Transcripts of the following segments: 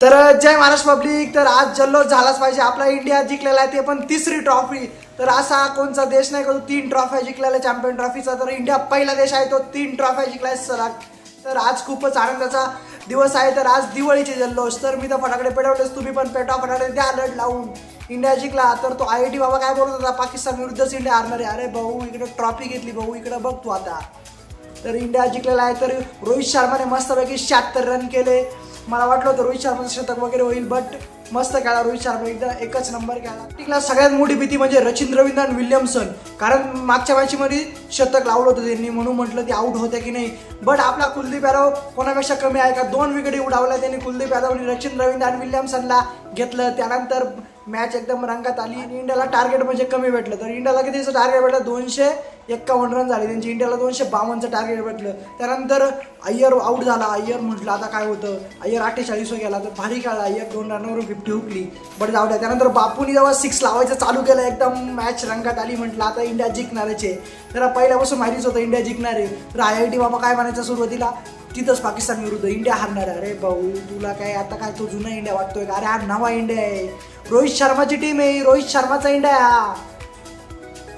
तर जय महाराष्ट्र पब्लिक। तर आज जल्लोष झालाच पाहिजे, आपला इंडिया जिंकलेला आहे ते पण तिसरी ट्रॉफी। तर असा कोणता देश नाही का तो 3 ट्रॉफ्या जिंकलेला चॅम्पियन ट्रॉफीचा। तर इंडिया पहिला देश आहे तो 3 ट्रॉफ्या जिंकलाय सलग। तर आज खूपच आनंदाचा दिवस आहे। तर आज दिवाळीचे जल्लोष, तर मी तर फटाकडे पेटवलेच, तुम्ही पण पेटवा फटाकडे, द्या लढ लावून। इंडिया जिंकला तर तो IIT बाबा काय बोलत होता, पाकिस्तान विरुद्धच इंडिया हारणार आहे। अरे भाऊ इकडे ट्रॉफी घेतली, भाऊ इकडे बघ तू आता। तर इंडिया जिंकलेला आहे। तर रोहित शर्माने मस्तपैकी 76 रन केले। मला वाटलं होतं रोहित शर्माचं शतक वगैरे होईल, बट मस्त खेळला रोहित शर्मा, एकदा एकच नंबर खेळला। टीमला सगळ्यात मोठी भीती म्हणजे रचिन रवींद्र आणि विल्यमसन, कारण मागच्या मॅचमध्ये शतक लावलं होतं त्यांनी, म्हणून म्हटलं ते आउट होते की नाही। बट आपला कुलदीप यादव कोणापेक्षा कमी आहे का, 2 विकेटी उडावल्या त्यांनी। कुलदीप यादवने रचिन रवींद्र आणि विल्यमसनला घेतलं, त्यानंतर मॅच एकदम रंगात आली आणि इंडियाला टार्गेट म्हणजे कमी भेटलं। तर इंडियाला कितीचं टार्गेट भेटलं, 251 रन झाले त्यांची, इंडियाला 252चं टार्गेट भेटलं। त्यानंतर अय्यर आउट झाला, अय्यर म्हटलं आता काय होतं, अय्यर 48 गेला, तर भारी खेळला अय्यर, 2 रनवरून 50 हुकली, बट जाऊ द्या। त्यानंतर बापूनी जेव्हा 6 लावायचं चालू केलं, एकदम मॅच रंगात आली, म्हटलं आता इंडिया जिंकणारच आहे। तर पहिल्यापासून माहितीच होतं इंडिया जिंकणार आहे। तर IIT बाबा काय म्हणायचं सुरुवातीला, तिथंच पाकिस्तान विरुद्ध इंडिया हारणार आहे। अरे भाऊ तुला काय आता काय तो जुना इंडिया वाटतोय का, अरे हा नवा इंडिया आहे, रोहित शर्माची टीम आहे, रोहित शर्माचा इंडिया हा।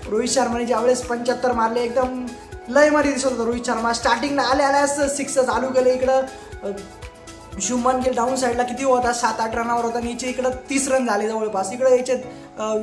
रोहित शर्माने ज्यावेळेस 75 मारले, एकदम लय मध्ये दिसत होतं रोहित शर्मा। स्टार्टिंगला आल्यास 6 चालू केलं, इकडं शुभमन गिल डाऊन साईडला किती होता, 7-8 रनावर होता, आणि इकडं 30 रन झाले जवळपास, इकडे याचे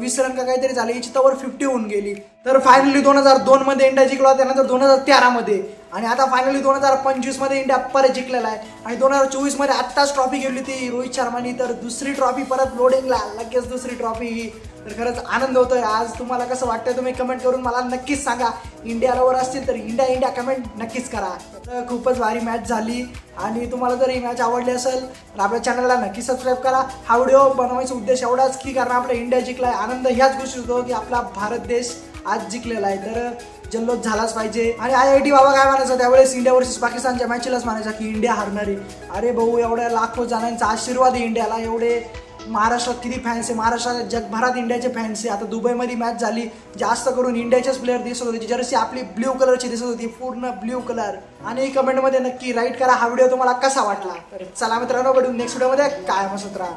20 रन का काहीतरी झाले, याची तवर 50 होऊन गेली। तर फायनली 2002 मध्ये इंडिया जिंकला, त्यानंतर 2013 मध्ये, आणि आता फायनली 2025 मध्ये इंडिया परत जिंकलेला आहे, आणि 2024 मध्ये आत्ताच ट्रॉफी घेतली ती रोहित शर्मानी। तर दुसरी ट्रॉफी परत लोडिंगला, लगेच दुसरी ट्रॉफी ही। तर खरंच आनंद होतोय आज। तुम्हाला कसं वाटतंय तुम्ही कमेंट करून मला नक्कीच सांगा। इंडिया लवर असतील तर इंडिया इंडिया कमेंट नक्कीच करा। तर खूपच भारी मॅच झाली, आणि तुम्हाला जर ही मॅच आवडली असेल तर आपल्या चॅनलला नक्की सबस्क्राईब करा। हा व्हिडिओ बनवायचा उद्देश एवढाच की कारण आपला इंडिया जिंकलाय, आनंद ह्याच गोष्टी होतो की आपला भारत देश आज जिंकलेला आहे। तर जल्लोष झालाच पाहिजे। आणि IIT बाबा काय म्हणायचं त्यावेळेस, इंडिया वर्सेस पाकिस्तानच्या मॅचलाच म्हणायचा की इंडिया हारणार आहे। अरे भाऊ एवढ्या लाखो जणांचा आशीर्वाद आहे इंडियाला, एवढे महाराष्ट्रात किती फॅन्स आहे, महाराष्ट्रात जगभरात इंडियाचे फॅन्स आहे। आता दुबईमध्ये मॅच झाली, जास्त करून इंडियाचेच प्लेयर दिसत होते, जर्सी आपली ब्ल्यू कलरची दिसत होती, पूर्ण ब्ल्यू कलर। आणि कमेंटमध्ये नक्की राईट करा हा व्हिडिओ तुम्हाला कसा वाटला। तर चला मित्रांनो, भेटू नेक्स्ट व्हिडिओमध्ये, काय मस्त राहा।